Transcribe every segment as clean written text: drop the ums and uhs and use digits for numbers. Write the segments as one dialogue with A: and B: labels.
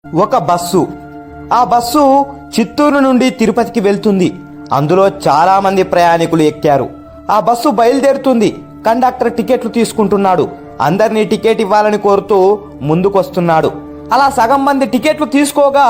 A: ఒక బస్సు. ఆ బస్సు చిత్తూరు నుండి తిరుపతికి వెళ్తుంది. అందులో చాలా మంది ప్రయాణికులు ఎక్కారు. ఆ బస్సు బయలుదేరుతుంది. కండక్టర్ టికెట్లు తీసుకుంటున్నాడు. అందరినీ టికెట్ ఇవ్వాలని కోరుతూ ముందుకొస్తున్నాడు. అలా సగం మంది టికెట్లు తీసుకోగా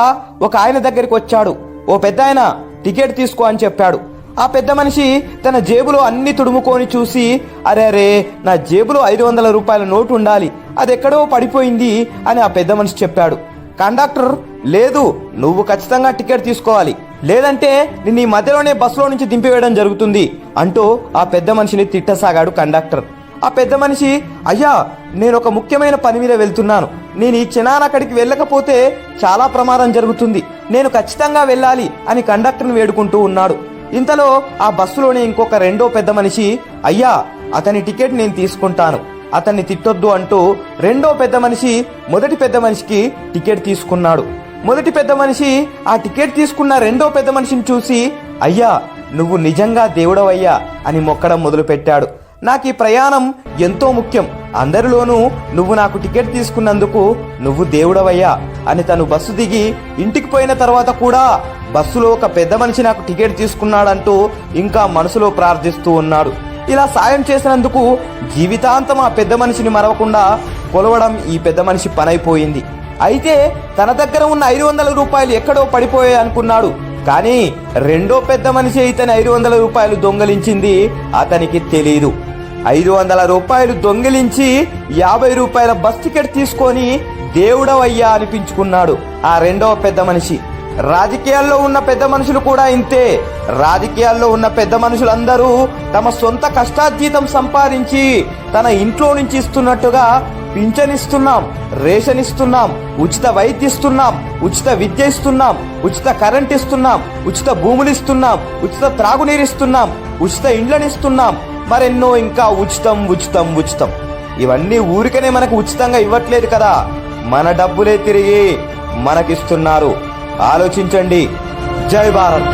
A: ఒక ఆయన దగ్గరికి వచ్చాడు. ఓ పెద్దాయన, టికెట్ తీసుకో అని చెప్పాడు. ఆ పెద్ద మనిషి తన జేబులో అన్ని తుడుముకొని చూసి, అరే నా జేబులో 500 రూపాయల నోటు ఉండాలి, అది ఎక్కడో పడిపోయింది అని ఆ పెద్ద మనిషి చెప్పాడు. కండక్టర్, లేదు, నువ్వు ఖచ్చితంగా టికెట్ తీసుకోవాలి, లేదంటే నిన్ను ఈ మధ్యలోనే బస్సులో నుంచి దింపివేయడం జరుగుతుంది అంటూ ఆ పెద్ద మనిషిని తిట్టసాగాడు కండక్టర్. ఆ పెద్ద మనిషి, అయ్యా, నేను ఒక ముఖ్యమైన పని మీద వెళ్తున్నాను, నేను ఈ క్షణాన అక్కడికి వెళ్ళకపోతే చాలా ప్రమాదం జరుగుతుంది, నేను ఖచ్చితంగా వెళ్ళాలి అని కండక్టర్ని వేడుకుంటూ ఉన్నాడు. ఇంతలో ఆ బస్సులోనే ఇంకొక రెండో పెద్ద మనిషి, అయ్యా, అతని టికెట్ నేను తీసుకుంటాను, అతన్ని తిట్టొద్దు అంటూ రెండో పెద్ద మనిషి మొదటి పెద్ద మనిషికి టికెట్ తీసుకున్నాడు. మొదటి పెద్ద మనిషి ఆ టికెట్ తీసుకున్న రెండో పెద్ద మనిషిని చూసి, అయ్యా, నువ్వు నిజంగా దేవుడవయ్యా అని మొక్కడం మొదలుపెట్టాడు. నాకు ఈ ప్రయాణం ఎంతో ముఖ్యం, అందరిలోనూ నువ్వు నాకు టికెట్ తీసుకున్నందుకు నువ్వు దేవుడవయ్యా అని తను బస్సు దిగి ఇంటికి పోయిన తర్వాత కూడా బస్సులో ఒక పెద్ద మనిషి నాకు టికెట్ తీసుకున్నాడంటూ ఇంకా మనసులో ప్రార్థిస్తూ ఉన్నాడు. ఇలా సాయం చేసినందుకు జీవితాంతం ఆ పెద్ద మనిషిని మరవకుండా కొలవడం ఈ పెద్ద మనిషి పనైపోయింది. అయితే తన దగ్గర ఉన్న 500 రూపాయలు ఎక్కడో పడిపోయాయి అనుకున్నాడు. కానీ రెండో పెద్ద మనిషి ఇతని 500 రూపాయలు దొంగలించింది అతనికి తెలీదు. 500 రూపాయలు దొంగిలించి 50 రూపాయల బస్ టికెట్ తీసుకొని దేవుడవయ్యా అనిపించుకున్నాడు ఆ రెండో పెద్ద మనిషి. రాజకీయాల్లో ఉన్న పెద్ద మనుషులు కూడా ఇంతే. రాజకీయాల్లో ఉన్న పెద్ద మనుషులందరూ తమ సొంత కష్టార్జితం సంపాదించి తన ఇంట్లో నుంచి ఇస్తున్నట్టుగా పింఛన్ ఇస్తున్నాం, రేషన్ ఇస్తున్నాం, ఉచిత వైద్య ఇస్తున్నాం, ఉచిత విద్య ఇస్తున్నాం, ఉచిత కరెంట్ ఇస్తున్నాం, ఉచిత భూములు ఇస్తున్నాం, ఉచిత త్రాగునీరు ఇస్తున్నాం, ఉచిత ఇండ్లను ఇస్తున్నాం, మరెన్నో ఇంకా ఉచితం ఉచితం ఉచితం. ఇవన్నీ ఊరికనే మనకు ఉచితంగా ఇవ్వట్లేదు కదా, మన డబ్బులే తిరిగి మనకిస్తున్నారు. ఆలోచించండి. జై భారత్.